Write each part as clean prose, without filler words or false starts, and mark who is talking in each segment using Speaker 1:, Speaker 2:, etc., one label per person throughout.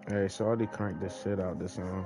Speaker 1: Hey, Shorty cranked the shit out this song.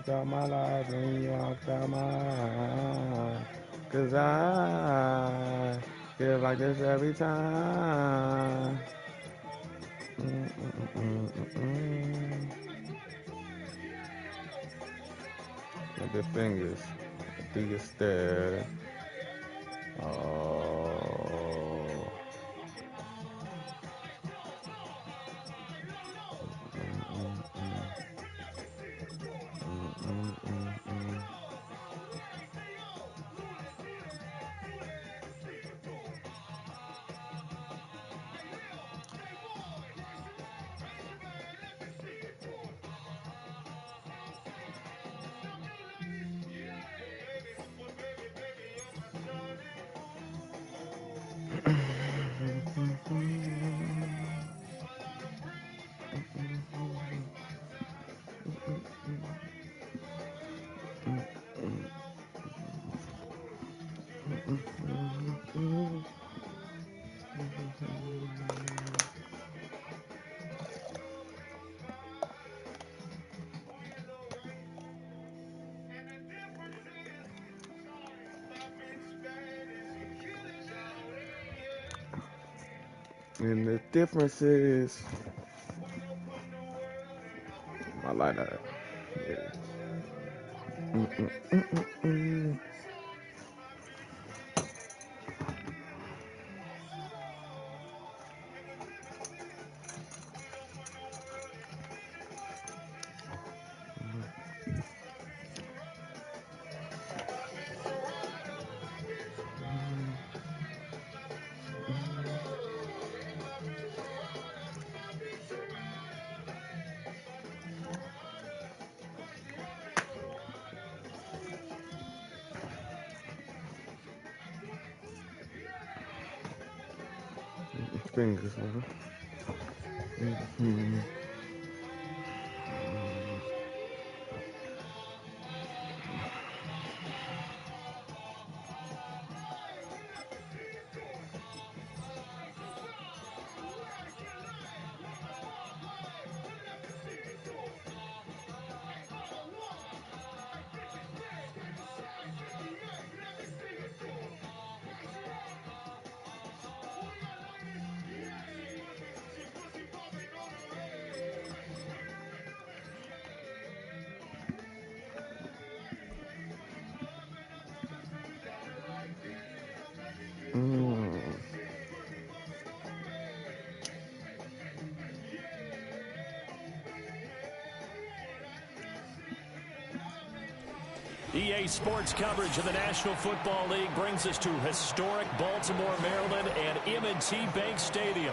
Speaker 1: out my life and you walked out mine. 'Cause I feel like this every time. With the fingers through your stare. Oh. And the difference is my lighter. Yeah. Fingers, man.
Speaker 2: EA Sports coverage of the National Football League brings us to historic Baltimore, Maryland, and M&T Bank Stadium.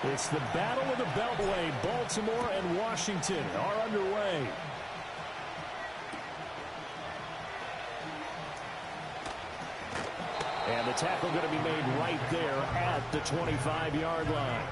Speaker 2: It's the Battle of the Beltway. Baltimore and Washington are underway. And the tackle going to be made right there at the 25-yard line.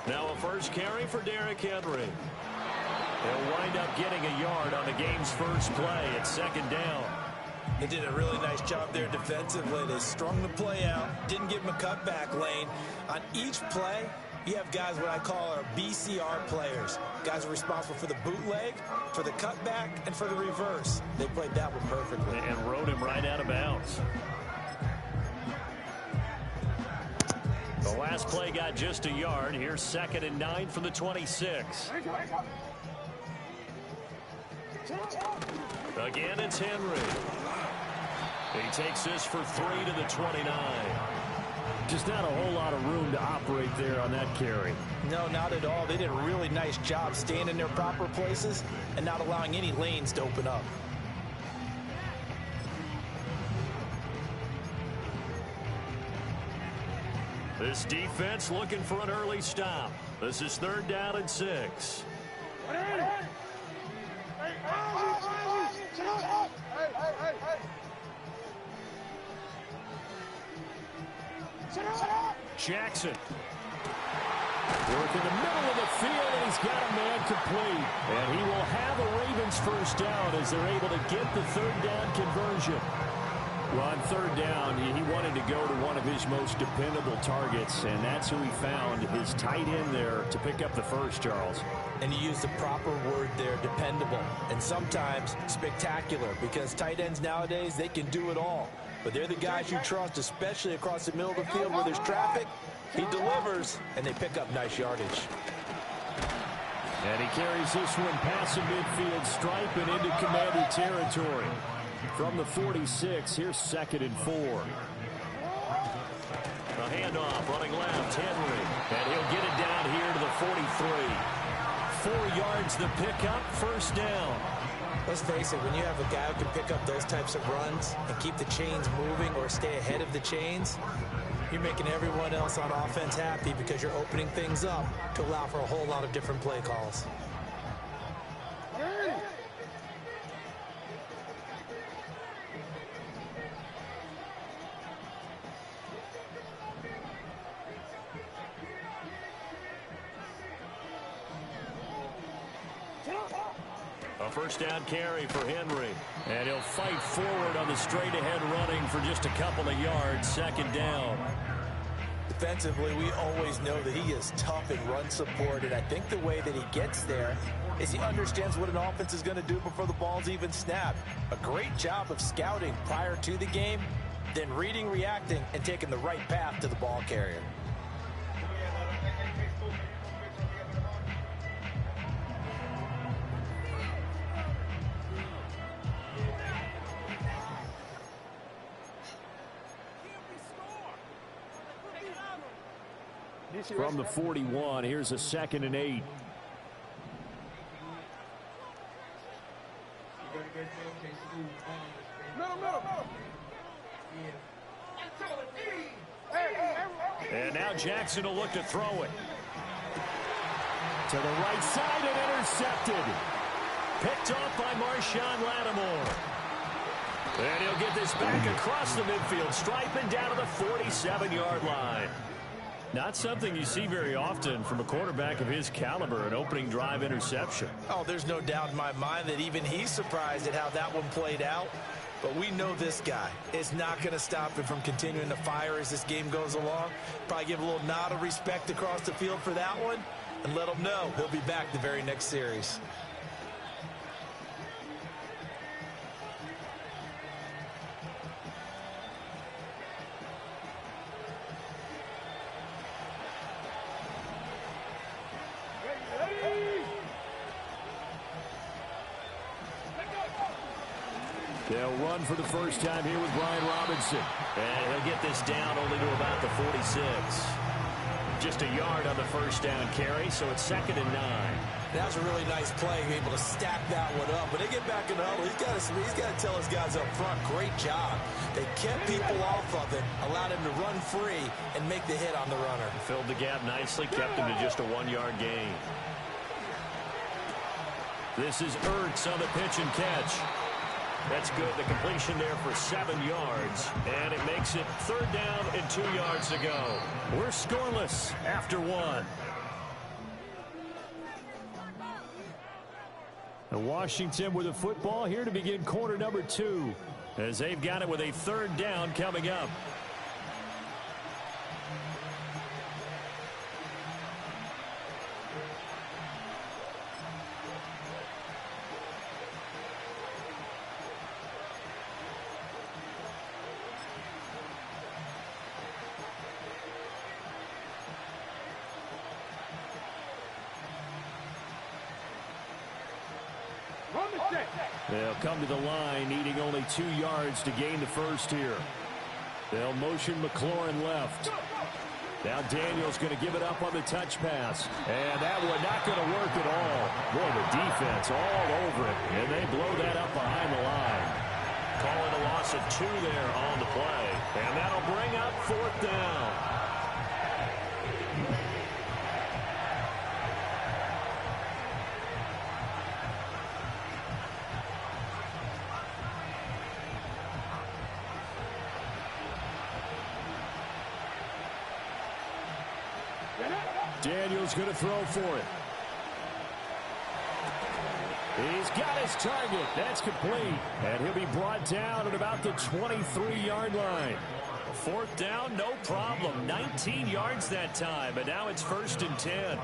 Speaker 2: Now a first carry for Derrick Henry. He'll wind up getting a yard on the game's first play. It's second down.
Speaker 3: They did a really nice job there defensively. They strung the play out, didn't give him a cutback lane. On each play, you have guys what I call our BCR players. Guys are responsible for the bootleg, for the cutback, and for the reverse. They played that one perfectly.
Speaker 2: And rode him right out of bounds. The last play got just a yard. Here's 2nd and 9 from the 26. Again, it's Henry. He takes this for 3 to the 29. Just not a whole lot of room to operate there on that carry.
Speaker 3: No, not at all. They did a really nice job staying in their proper places and not allowing any lanes to open up.
Speaker 2: This defense looking for an early stop. This is 3rd down and 6. Jackson. Work in the middle of the field, and he's got a man complete. And he will have a Ravens first down as they're able to get the 3rd down conversion. Well, on 3rd down, he wanted to go to one of his most dependable targets, and that's who he found, his tight end there, to pick up the first, Charles.
Speaker 3: And you use the proper word there, dependable, and sometimes spectacular, because tight ends nowadays, they can do it all. But they're the guys you trust, especially across the middle of the field where there's traffic. He delivers, and they pick up nice yardage.
Speaker 2: And he carries this one past the midfield stripe and into Commander territory. From the 46, here's 2nd and 4. The handoff, running left, Henry. And he'll get it down here to the 43. 4 yards the pickup, first down.
Speaker 3: Let's face it, when you have a guy who can pick up those types of runs and keep the chains moving or stay ahead of the chains, you're making everyone else on offense happy because you're opening things up to allow for a whole lot of different play calls.
Speaker 2: A first down carry for Henry. And he'll fight forward on the straight-ahead running for just a couple of yards. 2nd down.
Speaker 3: Defensively, we always know that he is tough in run support, and I think the way that he gets there is he understands what an offense is going to do before the ball's even snapped. A great job of scouting prior to the game, then reading, reacting, and taking the right path to the ball carrier.
Speaker 2: From the 41, here's a 2nd and 8. And now Jackson will look to throw it. To the right side and intercepted. Picked off by Marshawn Lattimore. And he'll get this back across the midfield stripe and down to the 47-yard line. Not something you see very often from a quarterback of his caliber, an opening drive interception.
Speaker 3: Oh, there's no doubt in my mind that even he's surprised at how that one played out. But we know this guy is not going to stop him from continuing to fire as this game goes along. Probably give a little nod of respect across the field for that one and let him know he'll be back the very next series.
Speaker 2: They'll run for the first time here with Brian Robinson. And he'll get this down only to about the 46. Just a yard on the first down carry, so it's 2nd and 9.
Speaker 3: That was a really nice play, able to stack that one up. When they get back in the huddle, he's got to tell his guys up front, great job. They kept people off of him, allowed him to run free and make the hit on the runner.
Speaker 2: Filled the gap nicely, kept him to just a 1-yard gain. This is Ertz on the pitch and catch. That's good. The completion there for 7 yards. And it makes it 3rd down and 2 yards to go. We're scoreless after 1. And Washington with the football here to begin quarter number 2. As they've got it with a 3rd down coming up. They'll come to the line, needing only 2 yards to gain the first here. They'll motion McLaurin left. Now Daniel's going to give it up on the touch pass. And that one not going to work at all. Boy, the defense all over it. And they blow that up behind the line. Calling a loss of 2 there on the play. And that'll bring up 4th down. Daniels going to throw for it. He's got his target. That's complete. And he'll be brought down at about the 23-yard line. Fourth down, no problem. 19 yards that time, and now it's 1st and 10.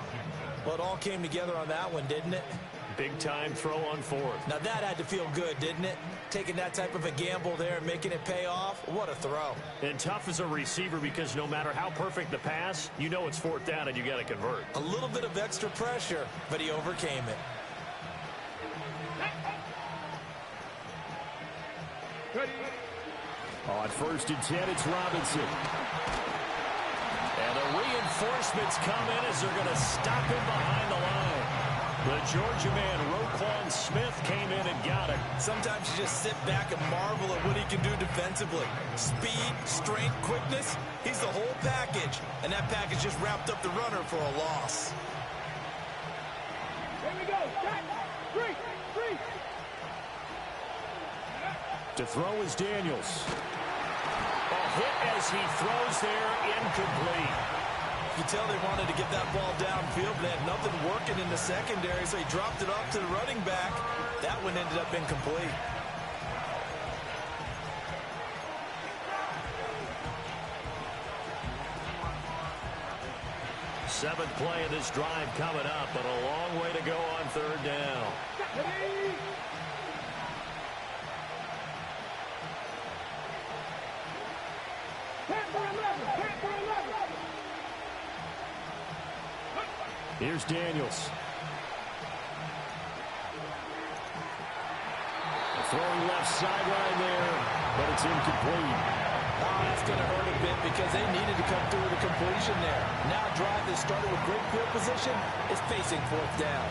Speaker 3: Well, it all came together on that one, didn't it?
Speaker 2: Big-time throw on 4th.
Speaker 3: Now, that had to feel good, didn't it? Taking that type of a gamble there and making it pay off. What a throw.
Speaker 2: And tough as a receiver because no matter how perfect the pass, you know it's 4th down and you got to convert.
Speaker 3: A little bit of extra pressure, but he overcame it.
Speaker 2: On 1st and 10, it's Robinson. And the reinforcements come in as they're going to stop him behind the line. The Georgia man, Roquan Smith, came in and got it.
Speaker 3: Sometimes you just sit back and marvel at what he can do defensively. Speed, strength, quickness, he's the whole package. And that package just wrapped up the runner for a loss.
Speaker 4: Here we go. Three.
Speaker 2: To throw is Daniels. A hit as he throws there, incomplete.
Speaker 3: You tell they wanted to get that ball downfield, but they had nothing working in the secondary, so he dropped it off to the running back. That one ended up incomplete.
Speaker 2: Seventh play of this drive coming up, but a long way to go on 3rd down. Here's Daniels. Throwing left sideline there, but it's incomplete.
Speaker 3: Oh, that's going to hurt a bit because they needed to come through with a completion there. Now a drive that started with great field position is facing 4th down.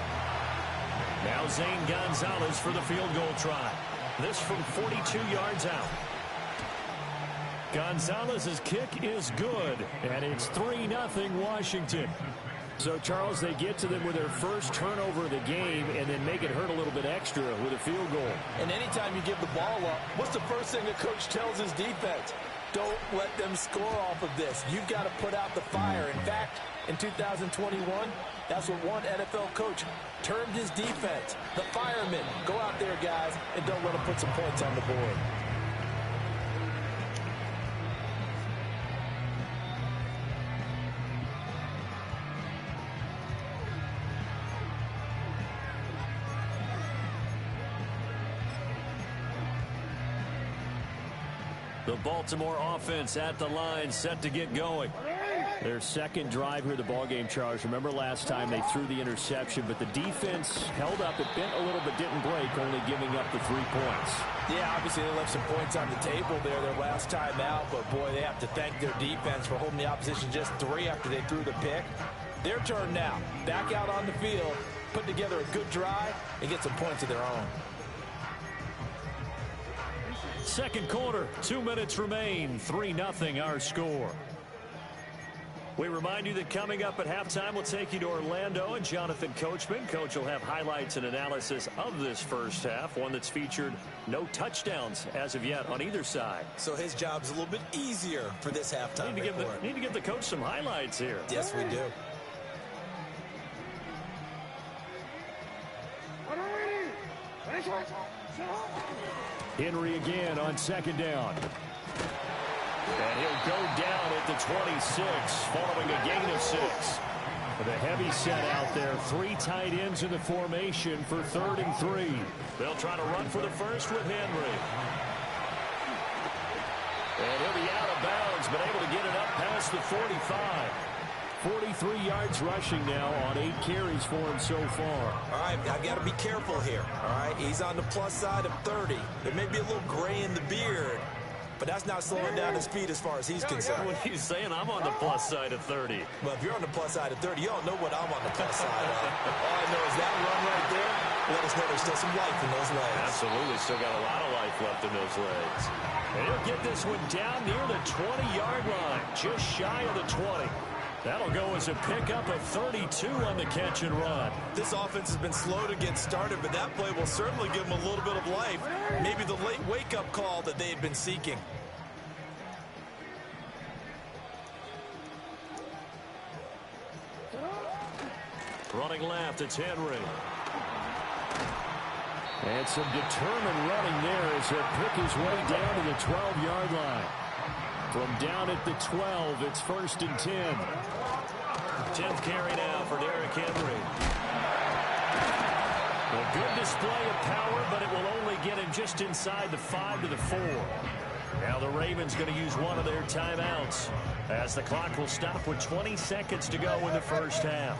Speaker 2: Now Zane Gonzalez for the field goal try. This from 42 yards out. Gonzalez's kick is good, and it's 3-0 Washington. So, Charles, they get to them with their first turnover of the game and then make it hurt a little bit extra with a field goal.
Speaker 3: And anytime you give the ball up, what's the first thing the coach tells his defense? Don't let them score off of this. You've got to put out the fire. In fact, in 2021, that's what one NFL coach termed his defense. The firemen. Go out there, guys, and don't let them put some points on the board.
Speaker 2: The Baltimore offense at the line, set to get going. Their second drive here, the ballgame, Charles. Remember last time they threw the interception, but the defense held up. It bent a little but didn't break, only giving up the 3 points.
Speaker 3: Yeah, obviously they left some points on the table there their last time out, but boy, they have to thank their defense for holding the opposition just 3 after they threw the pick. Their turn now. Back out on the field, put together a good drive, and get some points of their own.
Speaker 2: Second quarter, 2 minutes remain. 3-0 our score. We remind you that coming up at halftime, we'll take you to Orlando and Jonathan Coachman. Coach will have highlights and analysis of this first half, one that's featured no touchdowns as of yet on either side.
Speaker 3: So his job's a little bit easier for this halftime report.
Speaker 2: Need to give the coach some highlights here.
Speaker 3: Yes, we do.
Speaker 2: Henry again on 2nd down. And he'll go down at the 26, following a gain of 6. With a heavy set out there, 3 tight ends in the formation for 3rd and 3. They'll try to run for the first with Henry. And he'll be out of bounds, but able to get it up past the 45. 43 yards rushing now on 8 carries for him so far.
Speaker 3: All right, I got to be careful here. All right, he's on the plus side of 30. There may be a little gray in the beard, but that's not slowing down his speed as far as he's concerned.
Speaker 2: What are you saying? I'm on the plus side of 30.
Speaker 3: Well, if you're on the plus side of 30, you don't know what I'm on the plus side of. All I know is that run right there, let us know there's still some life in those legs.
Speaker 2: Absolutely, still got a lot of life left in those legs. And he'll get this one down near the 20-yard line, just shy of the 20. That'll go as a pickup of 32 on the catch and run.
Speaker 3: This offense has been slow to get started, but that play will certainly give them a little bit of life. Maybe the late wake-up call that they had been seeking.
Speaker 2: Running left, it's Henry. And some determined running there as he'll pick his way down to the 12-yard line. From down at the 12, it's 1st and 10. 10th carry now for Derrick Henry. A good display of power, but it will only get him just inside the 5 to the 4. Now the Ravens going to use one of their timeouts as the clock will stop with 20 seconds to go in the first half.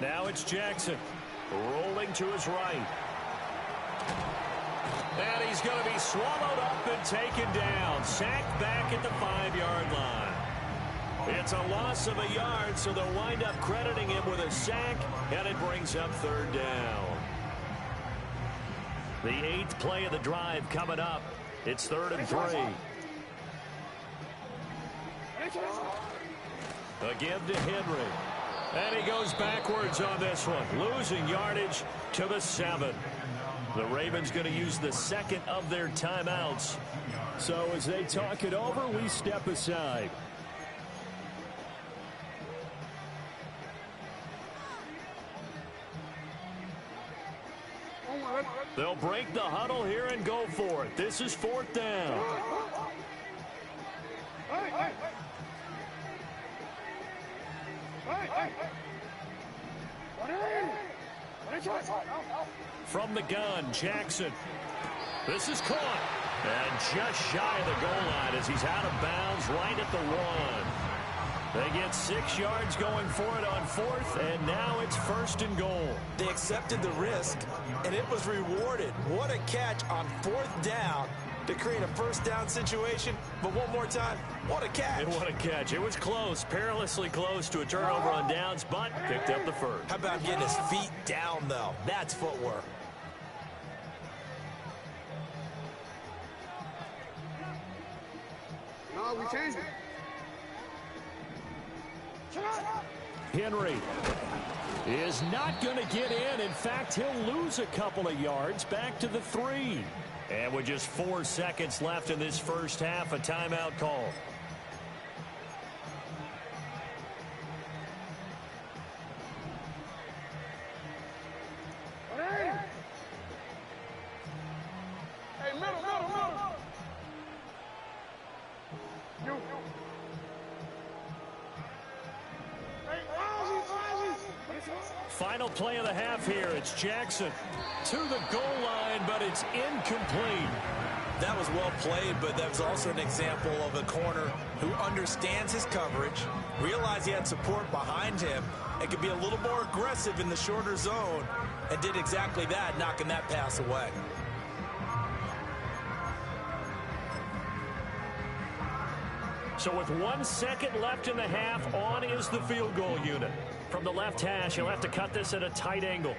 Speaker 2: Now it's Jackson rolling to his right. And he's going to be swallowed up and taken down. Sacked back at the 5-yard line. It's a loss of a yard, so they'll wind up crediting him with a sack, and it brings up 3rd down. The 8th play of the drive coming up. It's 3rd and 3. Again to Henry. And he goes backwards on this one, losing yardage to the 7. The Ravens going to use the 2nd of their timeouts. So as they talk it over, we step aside. They'll break the huddle here and go for it. This is 4th down. From the gun, Jackson. This is caught. And just shy of the goal line as he's out of bounds right at the 1. They get 6 yards going for it on 4th, and now it's 1st and goal.
Speaker 3: They accepted the risk, and it was rewarded. What a catch on 4th down to create a 1st down situation. But one more time, what a catch.
Speaker 2: And what a catch. It was close, perilously close to a turnover on downs, but picked up the 1st.
Speaker 3: How about getting his feet down, though? That's footwork.
Speaker 4: No, we changed it.
Speaker 2: Henry is not going to get in. In fact, he'll lose a couple of yards back to the 3. And with just 4 seconds left in this first half, a timeout call.
Speaker 4: Hey, middle. You.
Speaker 2: Final play of the half here. It's Jackson to the goal line, but it's incomplete.
Speaker 3: That was well played, but that was also an example of a corner who understands his coverage, realized he had support behind him, and could be a little more aggressive in the shorter zone, and did exactly that, knocking that pass away.
Speaker 2: So with 1 second left in the half, on is the field goal unit. From the left hash, he'll have to cut this at a tight angle.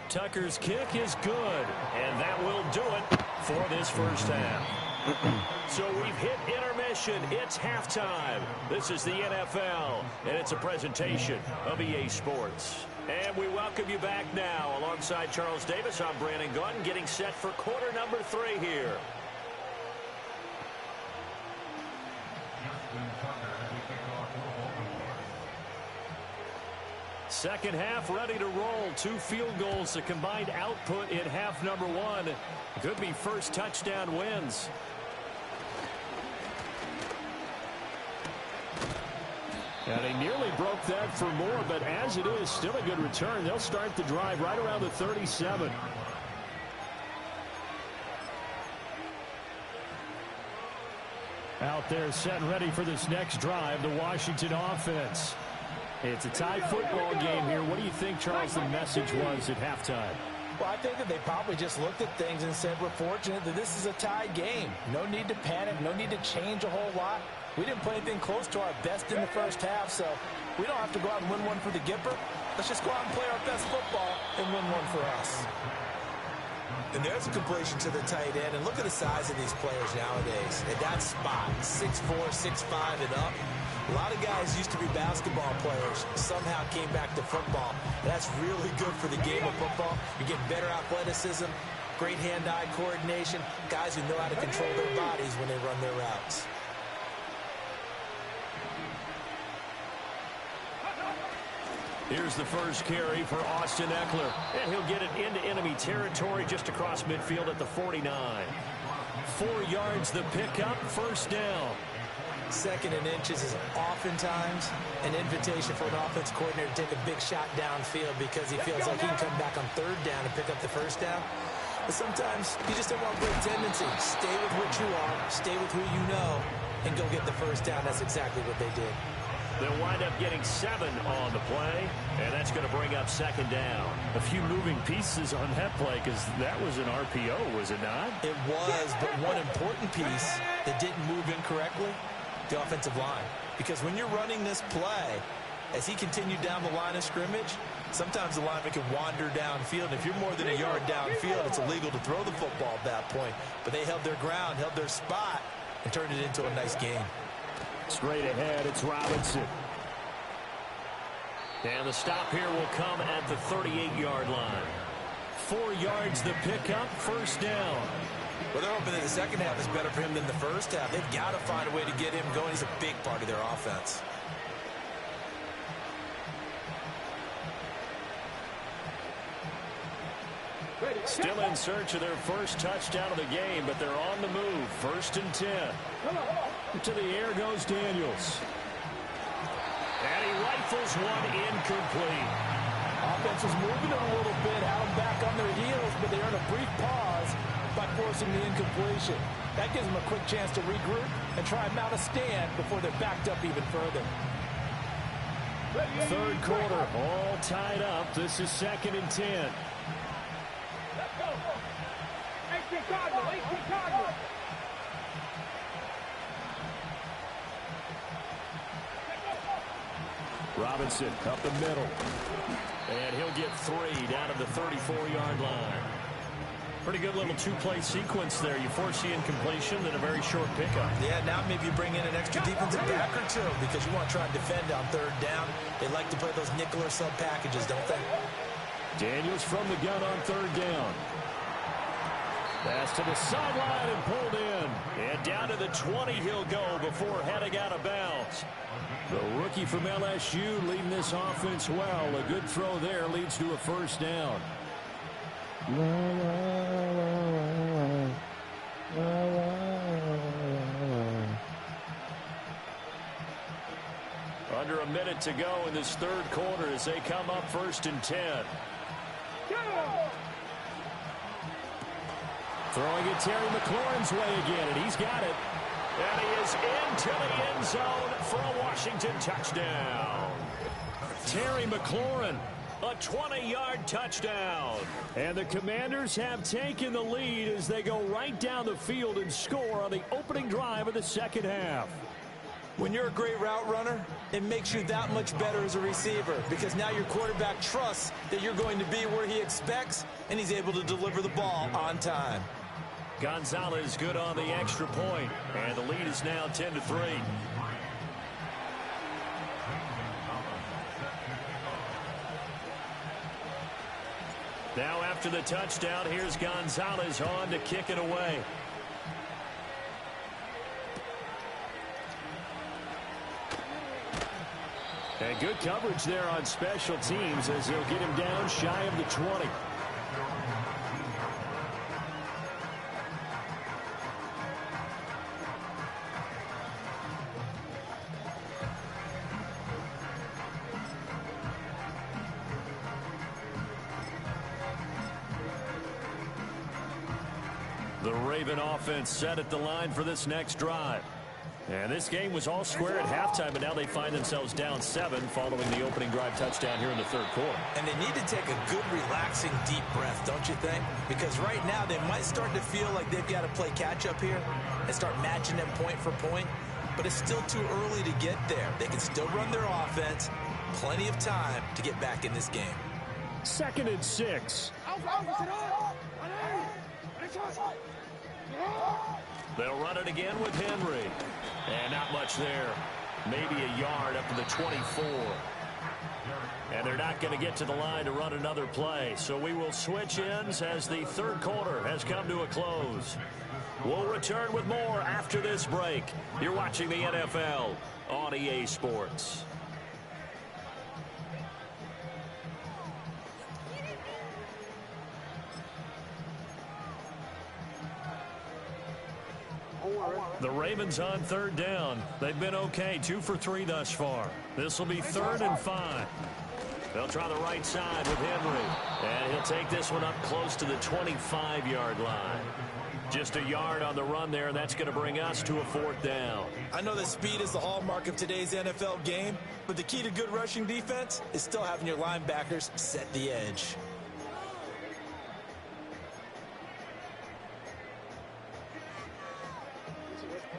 Speaker 2: Tucker's kick is good, and that will do it for this first half. So we've hit intermission. It's halftime. This is the NFL, and it's a presentation of EA Sports. And we welcome you back now. Alongside Charles Davis, I'm Brandon Gautin, getting set for quarter number 3 here. Second half ready to roll. 2 field goals, the combined output in half number 1. Could be first touchdown wins. And they nearly broke that for more, but as it is, still a good return. They'll start the drive right around the 37. Out there set and ready for this next drive, the Washington offense. It's a tie football game here. What do you think, Charles, the message was at halftime?
Speaker 3: Well, I think that they probably just looked at things and said, we're fortunate that this is a tie game. No need to panic, no need to change a whole lot. We didn't play anything close to our best in the first half, so we don't have to go out and win one for the Gipper. Let's just go out and play our best football and win one for us. And there's a completion to the tight end, and look at the size of these players nowadays. At that spot, 6'4", 6'5", and up. A lot of guys used to be basketball players, somehow came back to football. That's really good for the game of football. You're getting better athleticism, Great hand-eye coordination. Guys who know how to control their bodies when they run their routes.
Speaker 2: Here's the first carry for Austin Eckler. And he'll get it into enemy territory just across midfield at the 49. 4 yards the pickup, first down.
Speaker 3: 2nd and inches is oftentimes an invitation for an offense coordinator to take a big shot downfield because he feels like he can come back on 3rd down and pick up the first down. But sometimes you just don't want great tendency. Stay with what you are, stay with who you know, and go get the first down. That's exactly what they did.
Speaker 2: They'll wind up getting 7 on the play, and that's going to bring up 2nd down. A few moving pieces on that play because that was an RPO, was it not?
Speaker 3: It was, but one important piece that didn't move incorrectly, the offensive line. Because when you're running this play, as he continued down the line of scrimmage, sometimes the lineman can wander downfield. If you're more than a yard downfield, it's illegal to throw the football at that point. But they held their ground, held their spot, and turned it into a nice game.
Speaker 2: Straight ahead, it's Robinson. And the stop here will come at the 38-yard line. 4 yards the pickup, first down.
Speaker 3: Well, they're hoping that the second half is better for him than the first half. They've got to find a way to get him going. He's a big part of their offense.
Speaker 2: Still in search of their first touchdown of the game, but they're on the move. 1st and 10. To the air goes Daniels. And he rifles one incomplete.
Speaker 5: Offense was moving it a little bit, had them back on their heels, but they earned a brief pause by forcing the incompletion. That gives them a quick chance to regroup and try and mount a stand before they're backed up even further.
Speaker 2: 3rd quarter, all tied up. This is 2nd and 10. Robinson up the middle. And he'll get 3 down to the 34-yard line. Pretty good little 2-play sequence there. You force the incompletion, then a very short pickup.
Speaker 3: Yeah, now maybe you bring in an extra defensive back or 2 because you want to try and defend on 3rd down. They like to play those nickel or sub packages, don't they?
Speaker 2: Daniels from the gun on 3rd down. Pass to the sideline and pulled in. And down to the 20 he'll go before heading out of bounds. The rookie from LSU leading this offense well. A good throw there leads to a first down. Under a minute to go in this 3rd quarter as they come up 1st and 10. Throwing it Terry McLaurin's way again, and he's got it. And he is into the end zone for a Washington touchdown. Terry McLaurin, a 20-yard touchdown. And the Commanders have taken the lead as they go right down the field and score on the opening drive of the 2nd half.
Speaker 3: When you're a great route runner, it makes you that much better as a receiver because now your quarterback trusts that you're going to be where he expects, and he's able to deliver the ball on time.
Speaker 2: Gonzalez good on the extra point, and the lead is now 10-3. Now after the touchdown, here's Gonzalez on to kick it away. And good coverage there on special teams as they'll get him down shy of the 20. The Raven offense set at the line for this next drive. And this game was all square at halftime, but now they find themselves down 7 following the opening drive touchdown here in the 3rd quarter.
Speaker 3: And they need to take a good, relaxing, deep breath, don't you think? Because right now they might start to feel like they've got to play catch-up here and start matching them point for point. But it's still too early to get there. They can still run their offense. Plenty of time to get back in this game.
Speaker 2: 2nd and 6. They'll run it again with Henry. And not much there. Maybe a yard up to the 24. And they're not going to get to the line to run another play. So we will switch ends as the third quarter has come to a close. We'll return with more after this break. You're watching the NFL on EA Sports. The Ravens on third down. They've been okay, 2 for 3 thus far. This will be 3rd and 5. They'll try the right side with Henry. And he'll take this one up close to the 25-yard line. Just a yard on the run there, and that's going to bring us to a 4th down.
Speaker 3: I know that speed is the hallmark of today's NFL game, but the key to good rushing defense is still having your linebackers set the edge.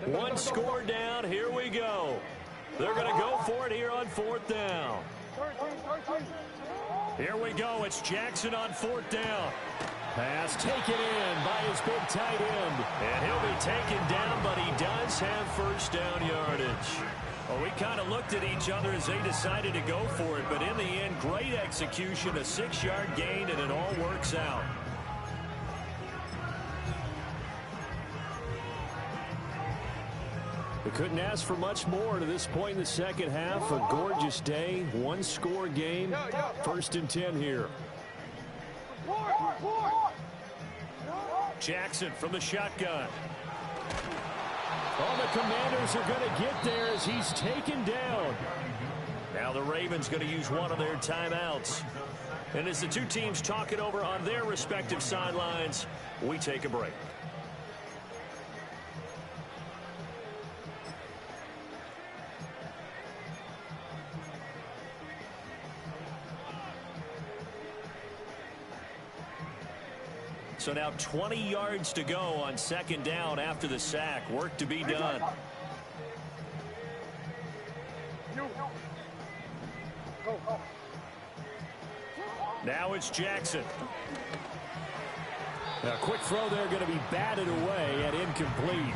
Speaker 2: One score down. Here we go. They're going to go for it here on 4th down. Here we go. It's Jackson on 4th down. Pass taken in by his big tight end. And he'll be taken down, but he does have 1st down yardage. Well, we kind of looked at each other as they decided to go for it, but in the end, great execution, a 6-yard gain, and it all works out. We couldn't ask for much more to this point in the second half. A gorgeous day, 1-score game, 1st and 10 here. Jackson from the shotgun. Oh, the Commanders are going to get there as he's taken down. Now the Ravens going to use one of their timeouts. And as the two teams talk it over on their respective sidelines, we take a break. So now 20 yards to go on 2nd down after the sack. Work to be done. Now it's Jackson. A quick throw there going to be batted away and incomplete.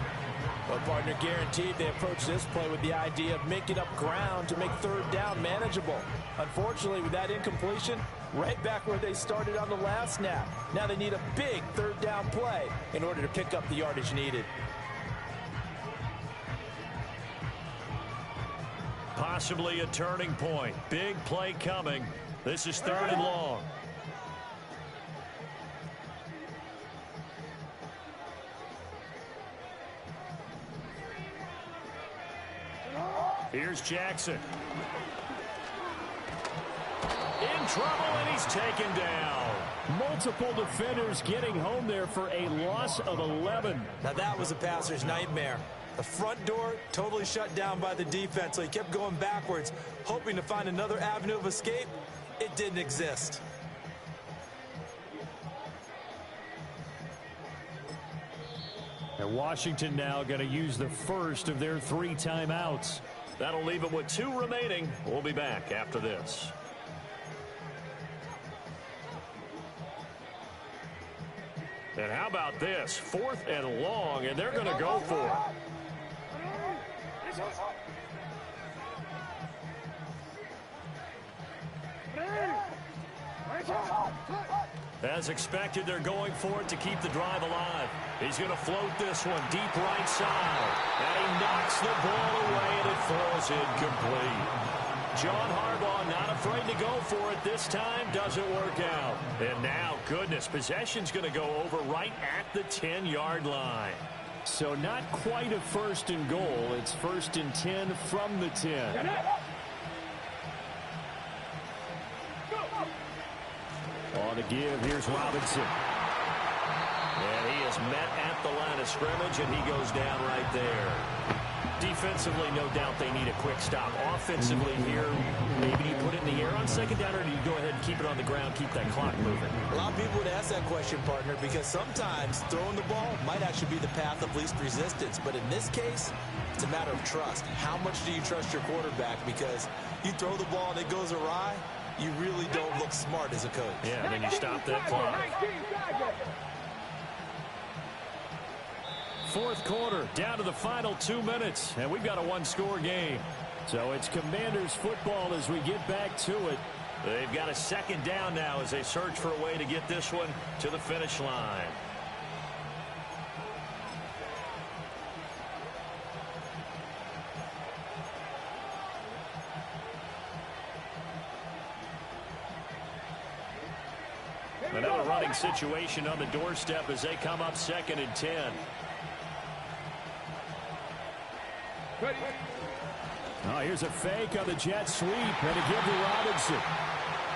Speaker 5: Well, partner, guaranteed they approach this play with the idea of making up ground to make 3rd down manageable. Unfortunately, with that incompletion, right back where they started on the last snap. Now they need a big 3rd down play in order to pick up the yardage needed.
Speaker 2: Possibly a turning point. Big play coming. This is 3rd and long. Here's Jackson. In trouble, and he's taken down. Multiple defenders getting home there for a loss of 11.
Speaker 3: Now that was a passer's nightmare. The front door totally shut down by the defense, so he kept going backwards, hoping to find another avenue of escape. It didn't exist.
Speaker 2: And Washington now going to use the first of their 3 timeouts. That'll leave them with 2 remaining. We'll be back after this. And how about this? 4th and long, and they're going to go for it. As expected, they're going for it to keep the drive alive. He's going to float this one deep right side. And he knocks the ball away, and it falls incomplete. John Harbaugh not afraid to go for it this time. Doesn't work out. And now, goodness, possession's going to go over right at the 10-yard line. So not quite a 1st and goal. It's 1st and 10 from the 10. On the give, here's Robinson. And he is met at the line of scrimmage, and he goes down right there. Defensively, no doubt they need a quick stop. Offensively here, maybe you put it in the air on 2nd down, or do you go ahead and keep it on the ground, keep that clock moving?
Speaker 3: A lot of people would ask that question, partner, because sometimes throwing the ball might actually be the path of least resistance. But in this case, it's a matter of trust. How much do you trust your quarterback? Because you throw the ball and it goes awry, you really don't look smart as a coach.
Speaker 2: Yeah, and then you stop that clock. 4th quarter, down to the final 2 minutes, and we've got a 1-score game. So it's Commanders football as we get back to it. They've got a second down now as they search for a way to get this one to the finish line. Another running situation on the doorstep as they come up 2nd and 10.
Speaker 4: Ready.
Speaker 2: Oh, here's a fake on the jet sweep, and a give to Robinson.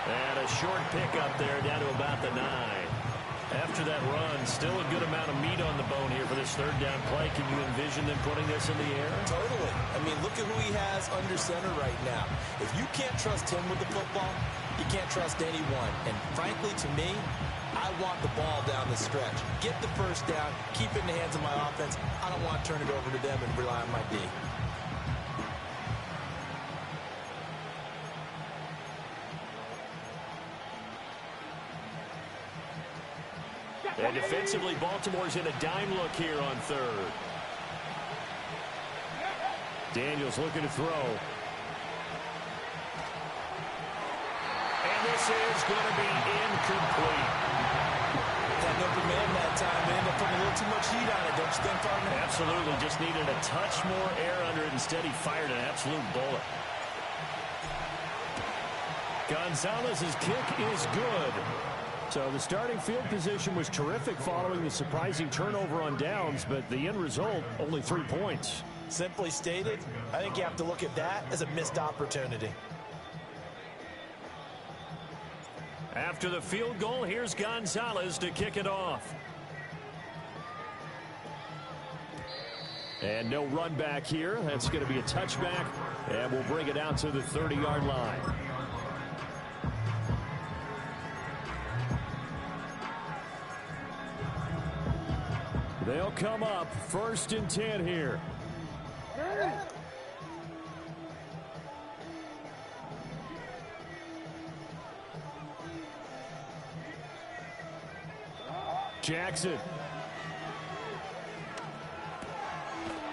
Speaker 2: And a short pickup there down to about the 9. After that run, still a good amount of meat on the bone here for this 3rd down play. Can you envision them putting this in the air?
Speaker 3: Totally. I mean, look at who he has under center right now. If you can't trust him with the football, you can't trust anyone. And frankly, to me, I want the ball down the stretch. Get the first down, keep it in the hands of my offense. I don't want to turn it over to them and rely on my D.
Speaker 2: And defensively, Baltimore's in a dime look here on 3rd. Daniels looking to throw. And this is going to be incomplete.
Speaker 3: That open man that time, they ended up putting a little too much heat on it, don't you think, partner?
Speaker 2: Absolutely. Just needed a touch more air under it. Instead, he fired an absolute bullet. Gonzalez's kick is good. So the starting field position was terrific following the surprising turnover on downs, but the end result, only 3 points.
Speaker 3: Simply stated, I think you have to look at that as a missed opportunity.
Speaker 2: After the field goal, here's Gonzalez to kick it off. And no run back here. That's going to be a touchback, and we'll bring it out to the 30-yard line. They'll come up 1st and 10 here. Jackson.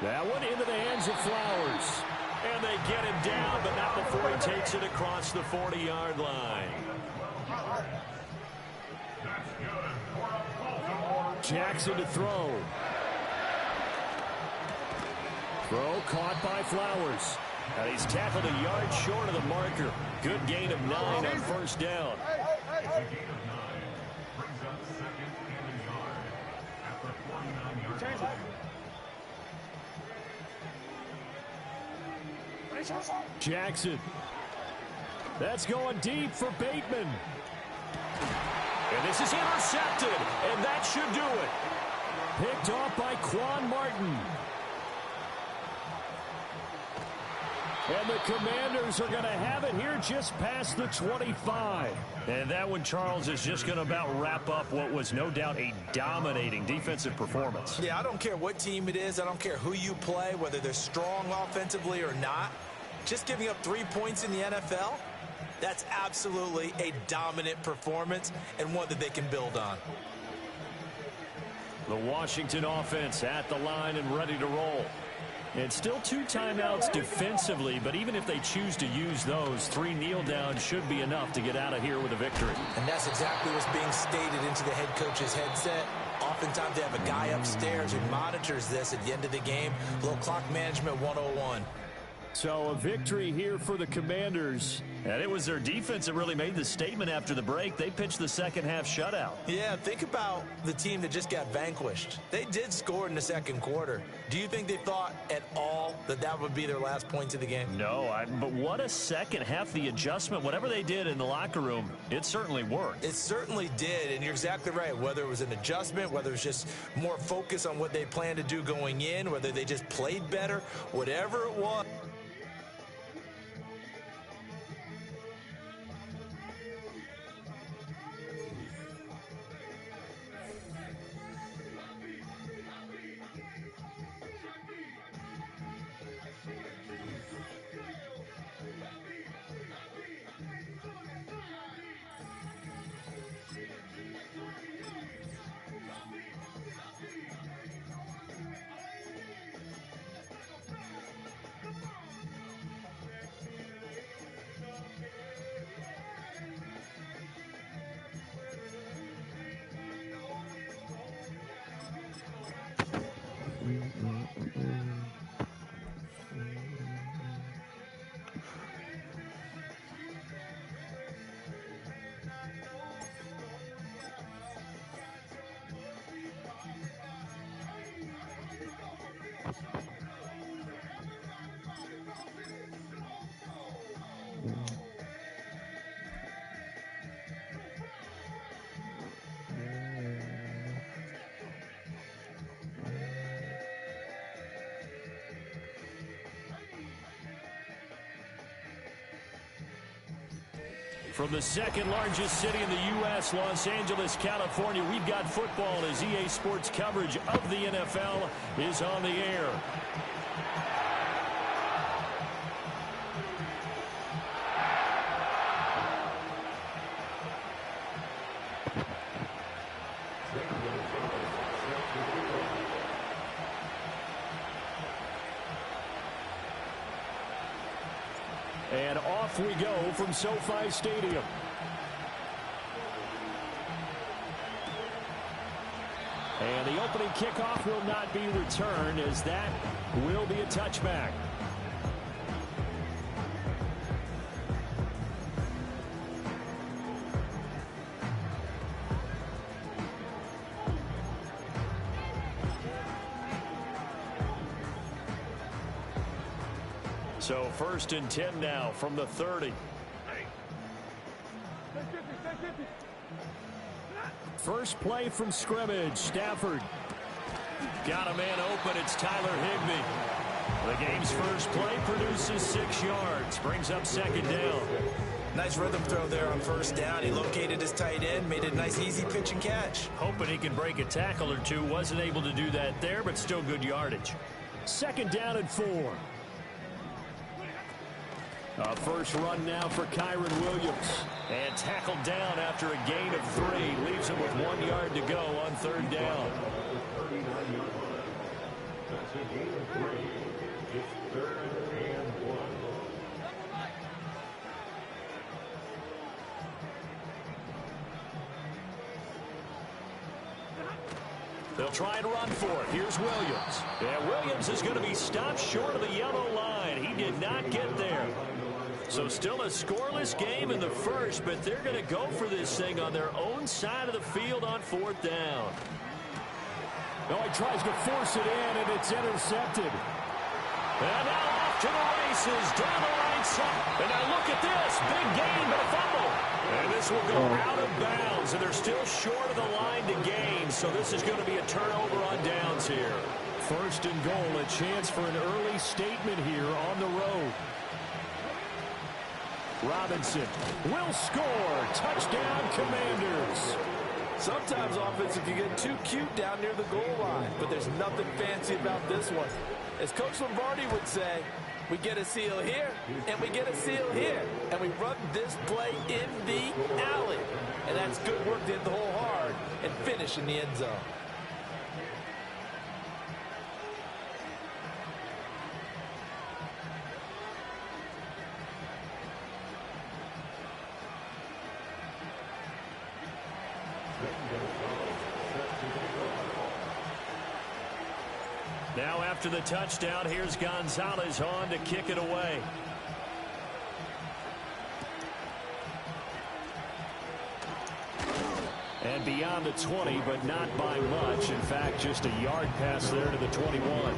Speaker 2: That one into the hands of Flowers. And they get him down, but not before he takes it across the 40-yard line. Jackson to throw. Throw caught by Flowers. And he's tackled a yard short of the marker. Good gain of 9 on 1st down. Jackson. That's going deep for Bateman. And this is intercepted, and that should do it. Picked off by Quan Martin. And the Commanders are going to have it here just past the 25. And that one, Charles, is just going to about wrap up what was no doubt a dominating defensive performance.
Speaker 3: Yeah, I don't care what team it is. I don't care who you play, whether they're strong offensively or not. Just giving up 3 points in the NFL, that's absolutely a dominant performance and one that they can build on.
Speaker 2: The Washington offense at the line and ready to roll. And still 2 timeouts defensively, but even if they choose to use those, 3 kneel downs should be enough to get out of here with a victory.
Speaker 3: And that's exactly what's being stated into the head coach's headset. Oftentimes they have a guy upstairs who monitors this at the end of the game. A little clock management 101.
Speaker 2: So a victory here for the Commanders. And it was their defense that really made the statement after the break. They pitched the second half shutout.
Speaker 3: Yeah, think about the team that just got vanquished. They did score in the second quarter. Do you think they thought at all that that would be their last points of the game?
Speaker 2: No, but what a second half. The adjustment, whatever they did in the locker room, it certainly worked.
Speaker 3: It certainly did, and you're exactly right. Whether it was an adjustment, whether it was just more focus on what they planned to do going in, whether they just played better, whatever it was.
Speaker 2: From the second largest city in the U.S., Los Angeles, California, we've got football as EA Sports coverage of the NFL is on the air. And off we go from SoFi Stadium. And the opening kickoff will not be returned, as that will be a touchback. So 1st and 10 now from the 30. First play from scrimmage. Stafford got a man open. It's Tyler Higbee. The game's first play produces 6 yards. Brings up 2nd down.
Speaker 3: Nice rhythm throw there on 1st down. He located his tight end, made a nice easy pitch and catch.
Speaker 2: Hoping he can break a tackle or two. Wasn't able to do that there, but still good yardage. 2nd down and 4. A first run now for Kyron Williams. And tackled down after a gain of 3. Leaves him with 1 yard to go on 3rd down. They'll try and run for it. Here's Williams. And Williams is going to be stopped short of the yellow line. He did not get there. So still a scoreless game in the first, but they're going to go for this thing on their own side of the field on 4th down.
Speaker 5: Oh, he tries to force it in, and it's intercepted.
Speaker 2: And now off to the races, down the right side. And now look at this, big gain, but a fumble. And this will go out of bounds, and they're still short of the line to gain, so this is going to be a turnover on downs here.
Speaker 5: 1st and goal, a chance for an early statement here on the road. Robinson will score. Touchdown, Commanders.
Speaker 6: Sometimes offense can get too cute down near the goal line, but there's nothing fancy about this one. As Coach Lombardi would say, we get a seal here, and we get a seal here, and we run this play in the alley. And that's good work to hit the hole hard and finish in the end zone.
Speaker 2: Now after the touchdown, here's Gonzalez on to kick it away. And beyond the 20, but not by much. In fact, just a yard pass there to the 21.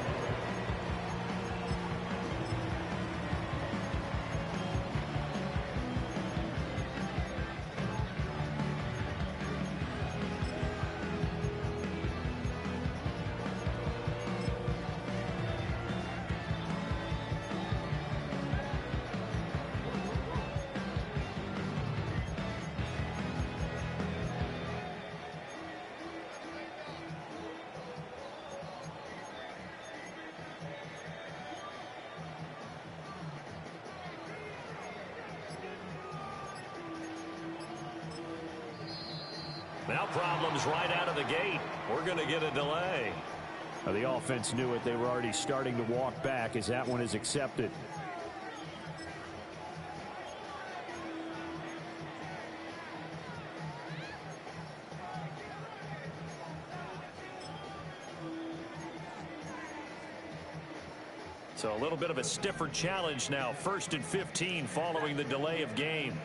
Speaker 2: Now problems right out of the gate. We're going to get a delay.
Speaker 5: The offense knew it. They were already starting to walk back as that one is accepted.
Speaker 2: So a little bit of a stiffer challenge now. 1st and 15 following the delay of game.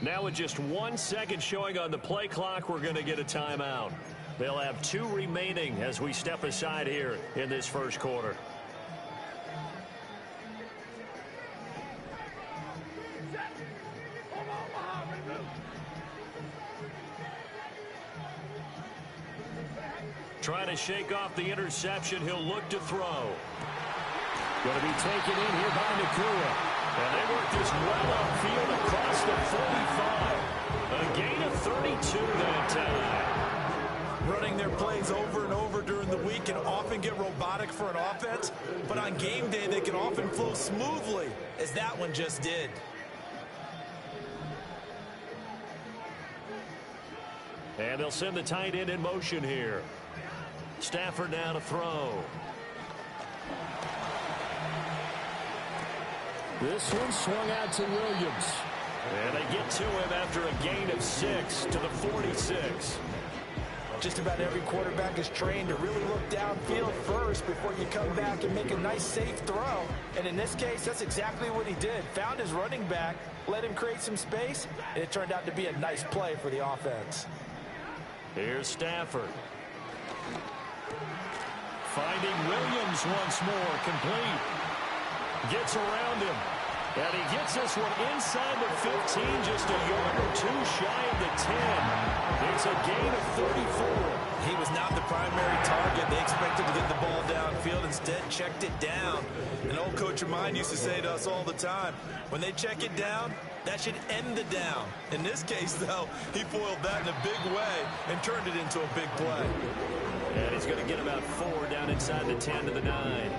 Speaker 2: Now with just 1 second showing on the play clock, we're going to get a timeout. They'll have 2 remaining as we step aside here in this first quarter. Trying to shake off the interception. He'll look to throw. Going to be taken in here by Nakua. And they work this well upfield across the 45. A gain of 32 that time.
Speaker 3: Running their plays over and over during the week can often get robotic for an offense, but on game day they can often flow smoothly, as that one just did.
Speaker 2: And they'll send the tight end in motion here. Stafford now to throw.
Speaker 7: This one swung out to Williams.
Speaker 2: And they get to him after a gain of 6 to the 46.
Speaker 5: Just about every quarterback is trained to really look downfield first before you come back and make a nice, safe throw. And in this case, that's exactly what he did. Found his running back, let him create some space, and it turned out to be a nice play for the offense.
Speaker 2: Here's Stafford. Finding Williams once more, complete. Gets around him. And he gets this one inside the 15, just a yard or 2 shy of the 10. It's a gain of 34.
Speaker 3: He was not the primary target. They expected to get the ball downfield. Instead, checked it down. An old coach of mine used to say to us all the time, when they check it down, that should end the down. In this case, though, he foiled that in a big way and turned it into a big play.
Speaker 2: And he's going to get about 4 down inside the 10 to the 9.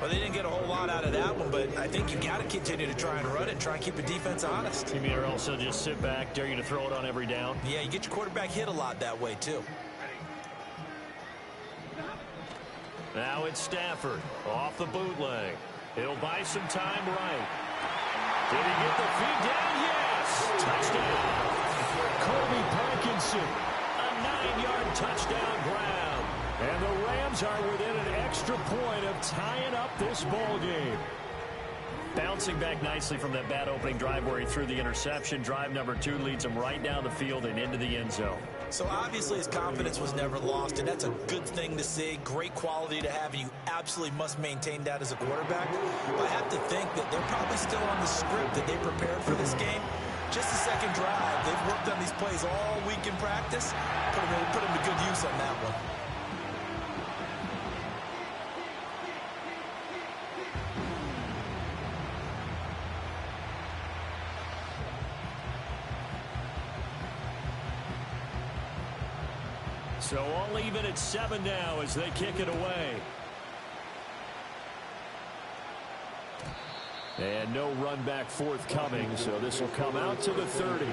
Speaker 3: Well, they didn't get a whole lot out of that one, but I think you got to continue to try and run it and try and keep the defense honest.
Speaker 2: You mean also just sit back, dare you to throw it on every down?
Speaker 3: Yeah, you get your quarterback hit a lot that way, too.
Speaker 2: Now it's Stafford off the bootleg. He'll buy some time right. Did he get the feed down? Yes! Touchdown! Colby Parkinson. A 9-yard touchdown grab. And the Rams are within an extra point of tying up this ball game. Bouncing back nicely from that bad opening drive where he threw the interception. Drive number 2 leads him right down the field and into the end zone.
Speaker 3: So obviously his confidence was never lost, and that's a good thing to see. Great quality to have, and you absolutely must maintain that as a quarterback. But I have to think that they're probably still on the script that they prepared for this game. Just the second drive. They've worked on these plays all week in practice. Put them to good use on that one.
Speaker 2: So all even at 7 now as they kick it away. And no run back forthcoming, so this will come out to the 30.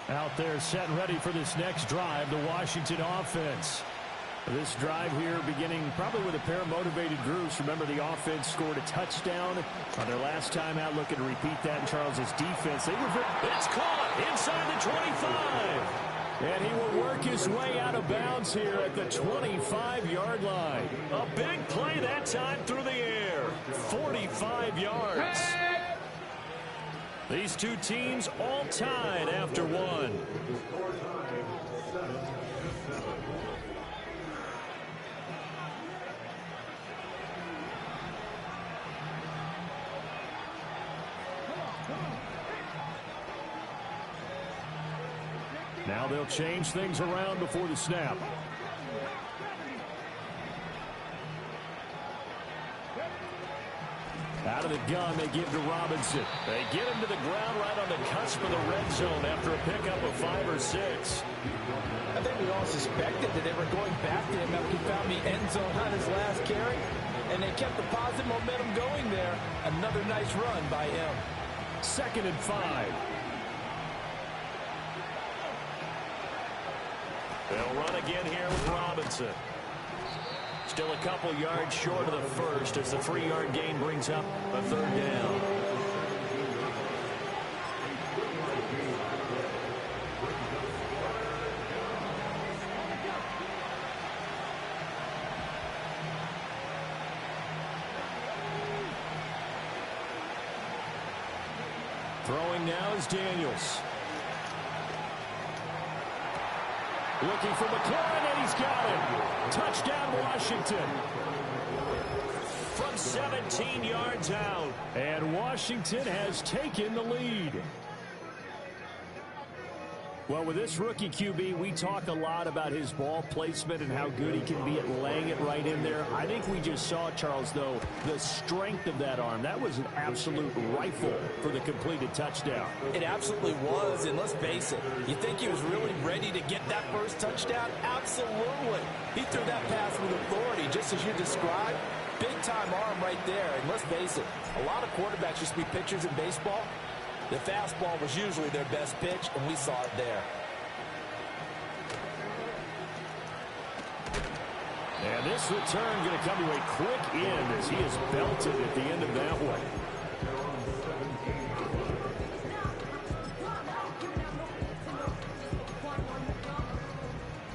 Speaker 2: Out there set and ready for this next drive, the Washington offense. This drive here beginning probably with a pair of motivated groups. Remember, the offense scored a touchdown on their last time out. Looking to repeat that in Charles's defense. It's caught inside the 25. And he will work his way out of bounds here at the 25-yard line. A big play that time through the air. 45 yards. These two teams all tied after one. Now they'll change things around before the snap. Out of the gun, they give to Robinson. They get him to the ground right on the cusp of the red zone after a pickup of 5 or 6.
Speaker 5: I think we all suspected that they were going back to him after he found the end zone on his last carry, and they kept the positive momentum going there. Another nice run by him.
Speaker 2: 2nd and 5. They'll run again here with Robinson. Still a couple yards short of the first as the 3-yard gain brings up a 3rd down. Throwing now is Daniels. Looking for McLaurin, and he's got it. Touchdown, Washington. From 17 yards out. And Washington has taken the lead. Well, with this rookie QB, we talk a lot about his ball placement and how good he can be at laying it right in there. I think we just saw, Charles, though, the strength of that arm. That was an absolute rifle for the completed touchdown.
Speaker 5: It absolutely was, and let's face it, you think he was really ready to get that first touchdown? Absolutely. He threw that pass with authority, just as you described. Big-time arm right there, and let's face it, a lot of quarterbacks used to be pitchers in baseball. The fastball was usually their best pitch, and we saw it there.
Speaker 2: And this return going to come to a quick end as he is belted at the end of that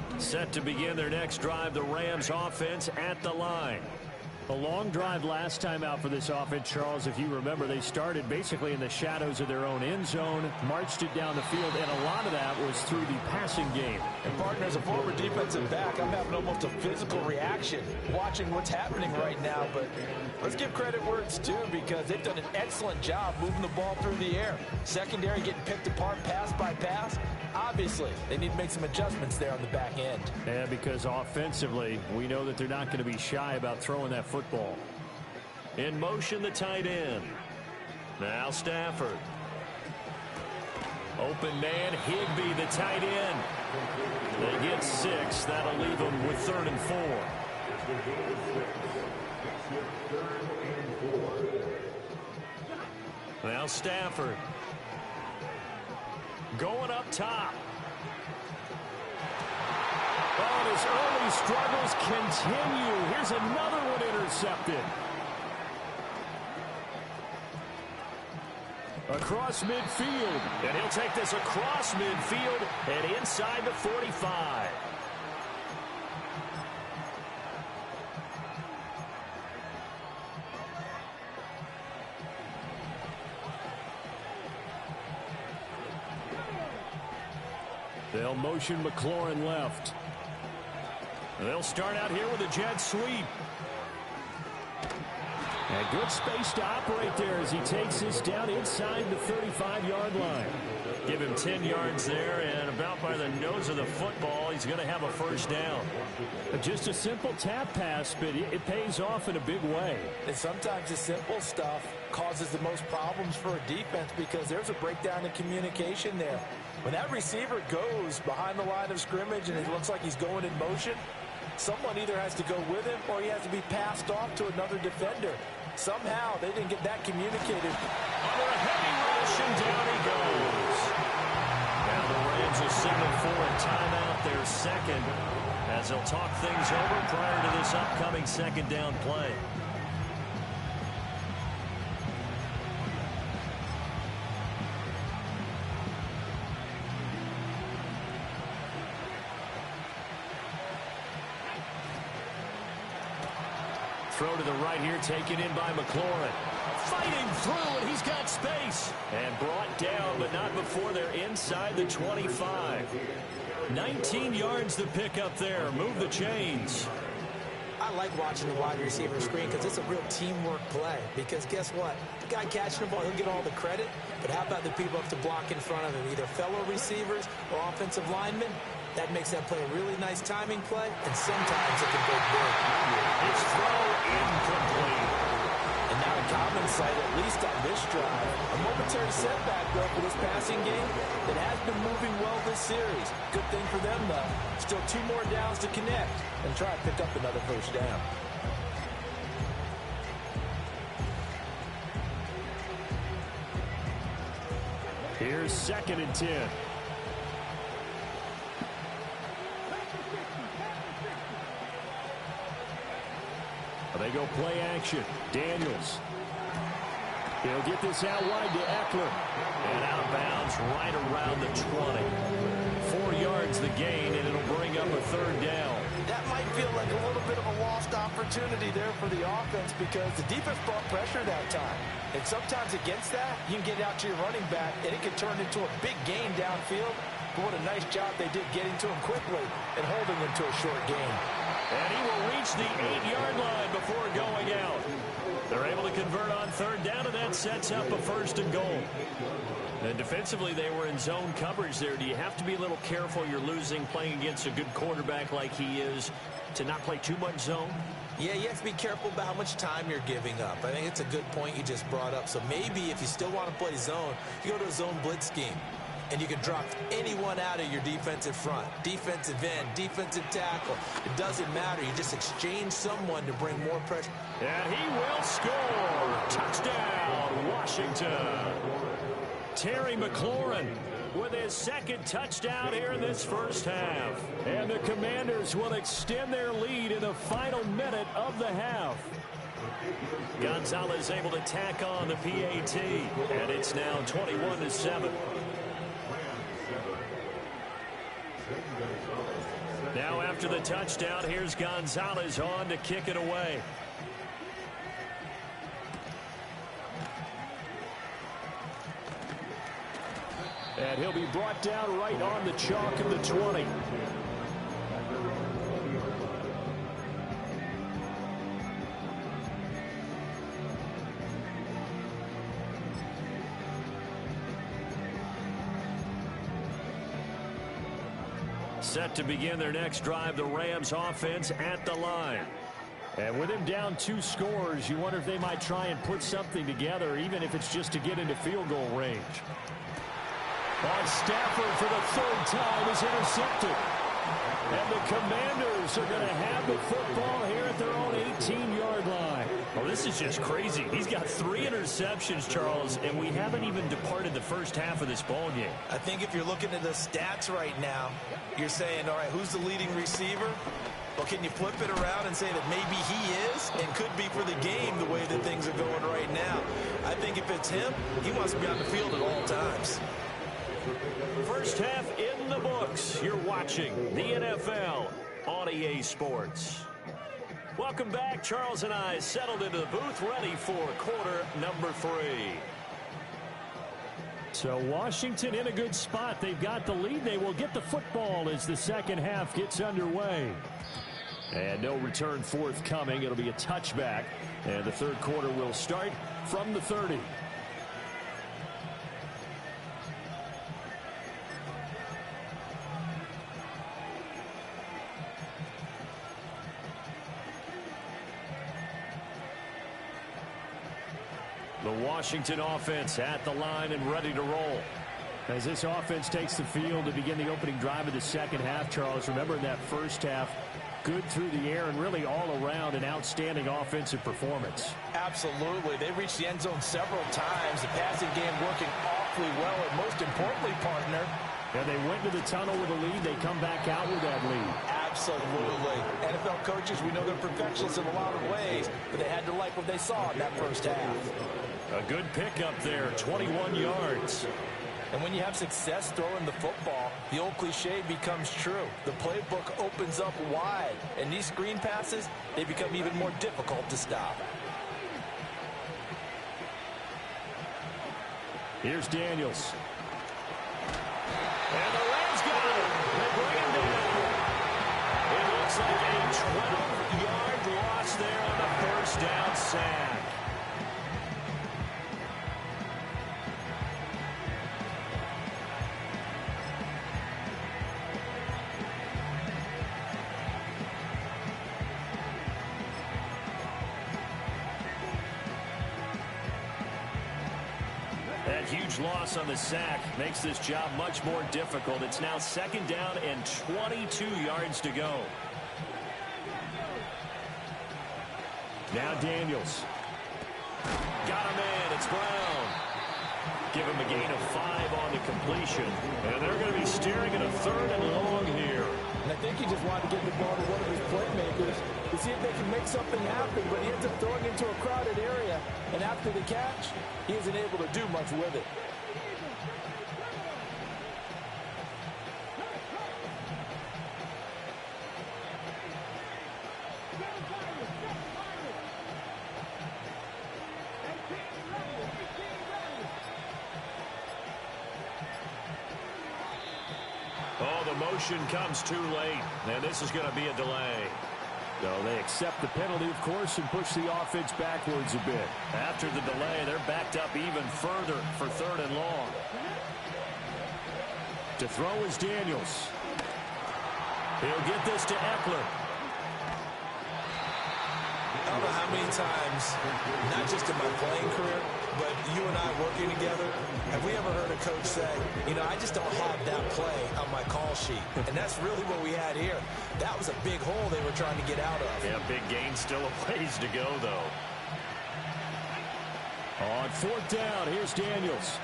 Speaker 2: one. Set to begin their next drive, the Rams offense at the line. A long drive last time out for this offense, Charles. If you remember, they started basically in the shadows of their own end zone, marched it down the field, and a lot of that was through the passing game.
Speaker 5: And, partner, as a former defensive back, I'm having almost a physical reaction watching what's happening right now. But let's give credit where it's due, because they've done an excellent job moving the ball through the air. Secondary getting picked apart pass by pass. Obviously, they need to make some adjustments there on the back end.
Speaker 2: Yeah, because offensively, we know that they're not going to be shy about throwing that football. In motion, the tight end. Now Stafford. Open man, Higbee, the tight end. They get 6. That'll leave them with 3rd and 4. Now Stafford. Going up top. Oh, and his early struggles continue. Here's another one intercepted. Across midfield. And he'll take this across midfield and inside the 45. They'll motion McLaurin left. They'll start out here with a jet sweep. And good space to operate there as he takes this down inside the 35-yard line. Give him 10 yards there, and about by the nose of the football, he's going to have a first down. Just a simple tap pass, but it pays off in a big way.
Speaker 5: And sometimes the simple stuff causes the most problems for a defense, because there's a breakdown in communication there. When that receiver goes behind the line of scrimmage and it looks like he's going in motion, someone either has to go with him or he has to be passed off to another defender. Somehow they didn't get that communicated.
Speaker 2: Under a heavy rush, and down he goes. Now the Rams will signal for a timeout, their second, as they'll talk things over prior to this upcoming second down play. Throw to the right here, taken in by McLaurin. Fighting through, and he's got space. And brought down, but not before they're inside the 25. 19 yards to pick up there. Move the chains.
Speaker 5: I like watching the wide receiver screen because it's a real teamwork play. Because guess what? The guy catching the ball, he'll get all the credit. But how about the people up to block in front of him? Either fellow receivers or offensive linemen. That makes that play a really nice timing play, and sometimes it can go big.
Speaker 2: It's throw incomplete.
Speaker 5: And not a common sight, at least on this drive. A momentary setback, though, for this passing game that has been moving well this series. Good thing for them, though. Still 2 more downs to connect and try to pick up another first down.
Speaker 2: Here's 2nd and 10. They go play action. Daniels. He'll get this out wide to Eckler. And out of bounds right around the 20. 4 yards the gain, and it'll bring up a 3rd down.
Speaker 6: That might feel like a little bit of a lost opportunity there for the offense because the defense brought pressure that time. And sometimes against that, you can get out to your running back, and it can turn into a big gain downfield. But what a nice job they did getting to him quickly and holding him to a short gain.
Speaker 2: And he will reach the 8-yard line before going out. They're able to convert on third down, and that sets up a first and goal. And defensively, they were in zone coverage there. Do you have to be a little careful? You're losing, playing against a good quarterback like he is, to not play too much zone?
Speaker 3: Yeah, you have to be careful about how much time you're giving up. I think it's a good point you just brought up. So maybe if you still want to play zone, you go to a zone blitz scheme. And you can drop anyone out of your defensive front. Defensive end, defensive tackle. It doesn't matter. You just exchange someone to bring more pressure.
Speaker 2: And he will score. Touchdown, Washington. Terry McLaurin with his second touchdown here in this first half. And the Commanders will extend their lead in the final minute of the half. Gonzalez able to tack on the PAT. And it's now 21-7. Now after the touchdown, here's Gonzalez on to kick it away. And he'll be brought down right on the chalk of the 20. Set to begin their next drive, the Rams offense at the line. And with him down 2 scores, you wonder if they might try and put something together, even if it's just to get into field goal range. On Stafford for the third time is intercepted. And the Commanders are going to have the football here at their own 18-yard line. Well, this is just crazy. He's got 3 interceptions, Charles, and we haven't even departed the first half of this ball game.
Speaker 3: I think if you're looking at the stats right now, you're saying, all right, who's the leading receiver? Well, can you flip it around and say that maybe he is and could be for the game the way that things are going right now? I think if it's him, he wants to be on the field at all times.
Speaker 2: First half in the books. You're watching the NFL on EA Sports. Welcome back. Charles and I settled into the booth, ready for quarter number 3. So Washington in a good spot. They've got the lead. They will get the football as the second half gets underway. And no return forthcoming. It'll be a touchback. And the third quarter will start from the 30. The Washington offense at the line and ready to roll. As this offense takes the field to begin the opening drive of the second half, Charles, remember in that first half, good through the air and really all around an outstanding offensive performance.
Speaker 5: Absolutely. They reached the end zone several times. The passing game working awfully well, and most importantly, partner,
Speaker 2: and they went to the tunnel with a lead. They come back out with that lead.
Speaker 5: Absolutely. NFL coaches, we know they're perfectionists in a lot of ways, but they had to like what they saw in that first half.
Speaker 2: A good pickup there, 21 yards.
Speaker 5: And when you have success throwing the football, the old cliche becomes true. The playbook opens up wide, and these screen passes, they become even more difficult to stop.
Speaker 2: Here's Daniels. And the Rams got him. They bring him down. It looks like a 12-yard loss there on the first down sack. That huge loss on the sack makes this job much more difficult. It's now second down and 22 yards to go. Now Daniels. Got him in. It's Brown. Give him a gain of 5 on the completion. And they're going to be staring at a third and long here.
Speaker 5: And I think he just wanted to get the ball to one of his playmakers to see if they can make something happen, but he ends up throwing into a crowded area, and after the catch, he isn't able to do much with it.
Speaker 2: motion comes too late, and this is going to be a delay.
Speaker 7: So they accept the penalty, of course, and push the offense backwards a bit.
Speaker 2: After the delay, they're backed up even further for 3rd and long. To throw is Daniels. He'll get this to Eckler.
Speaker 3: I don't know how many times, not just in my playing career, but you and I working together, have we ever heard a coach say, you know, I just don't have that play on my call sheet. And that's really what we had here. That was a big hole they were trying to get out of.
Speaker 2: Yeah, big gain, still a ways to go, though.
Speaker 7: On 4th down, here's Daniels.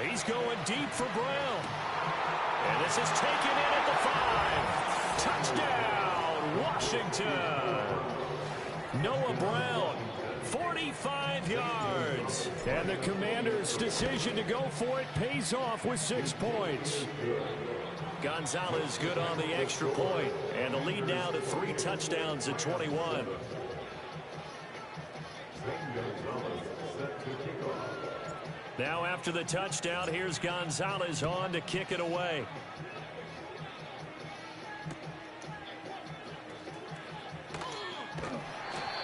Speaker 2: He's going deep for Brown. And this is taken in at the 5. Touchdown, Washington. Noah Brown, 45 yards.
Speaker 7: And the Commanders' decision to go for it pays off with 6 points.
Speaker 2: Gonzalez good on the extra point. And the lead now to 3 touchdowns at 21. Now after the touchdown, here's Gonzalez on to kick it away.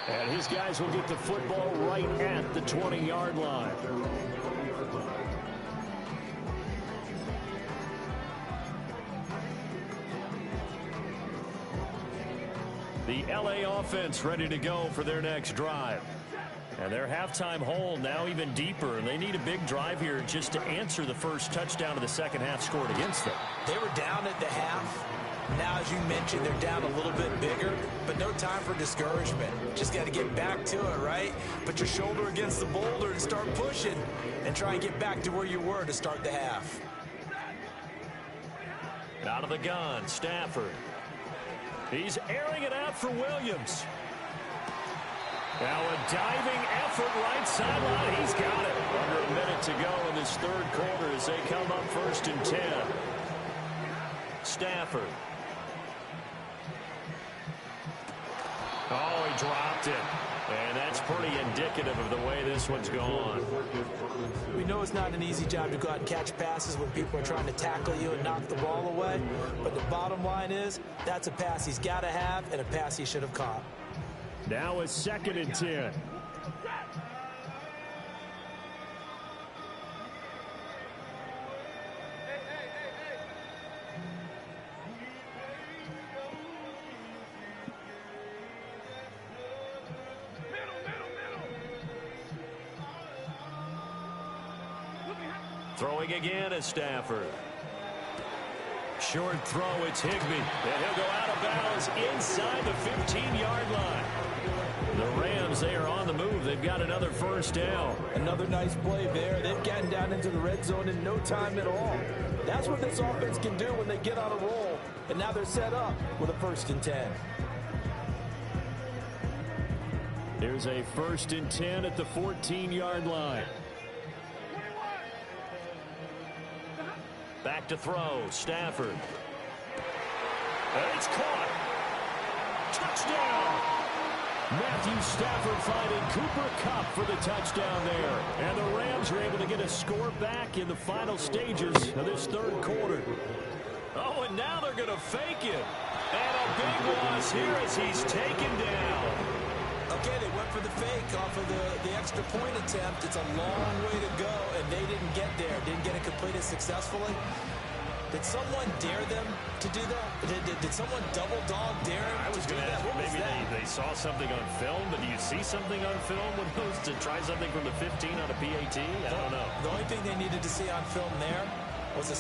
Speaker 7: And his guys will get the football right at the 20-yard line.
Speaker 2: The LA offense ready to go for their next drive. And their halftime hole now even deeper, and they need a big drive here just to answer the first touchdown of the second half scored against them.
Speaker 3: They were down at the half. Now, as you mentioned, they're down a little bit bigger, but no time for discouragement. Just got to get back to it, right? Put your shoulder against the boulder and start pushing and try and get back to where you were to start the half.
Speaker 2: Out of the gun, Stafford. He's airing it out for Williams. Now a diving effort right sideline. He's got it. Under a minute to go in this 3rd quarter as they come up 1st and 10. Stafford. Oh, he dropped it. And that's pretty indicative of the way this one's gone.
Speaker 3: We know it's not an easy job to go out and catch passes when people are trying to tackle you and knock the ball away. But the bottom line is, that's a pass he's got to have and a pass he should have caught.
Speaker 7: Now a 2nd and 10.
Speaker 2: Throwing again is Stafford. Short throw, it's Higbee. And he'll go out of bounds inside the 15-yard line. The Rams, they are on the move. They've got another 1st down.
Speaker 5: Another nice play there. They've gotten down into the red zone in no time at all. That's what this offense can do when they get on a roll. And now they're set up with a 1st and 10.
Speaker 7: Here's a 1st and 10 at the 14-yard line.
Speaker 2: Back to throw, Stafford. And it's caught. Touchdown!
Speaker 7: Matthew Stafford finding Cooper Kupp for the touchdown there. And the Rams are able to get a score back in the final stages of this 3rd quarter.
Speaker 2: Oh, and now they're going to fake it. And a big loss here as he's taken down.
Speaker 3: Okay, they went for the fake off of the extra point attempt. It's a long way to go, and they didn't get there. Didn't get it completed successfully. Did someone dare them to do that? Did someone double dog dare them
Speaker 2: I was
Speaker 3: to do
Speaker 2: going to
Speaker 3: that?
Speaker 2: ask,
Speaker 3: What was
Speaker 2: maybe
Speaker 3: that?
Speaker 2: they saw something on film, but do you see something on film with those to try something from the 15 on a PAT? I don't know.
Speaker 3: The only thing they needed to see on film there was a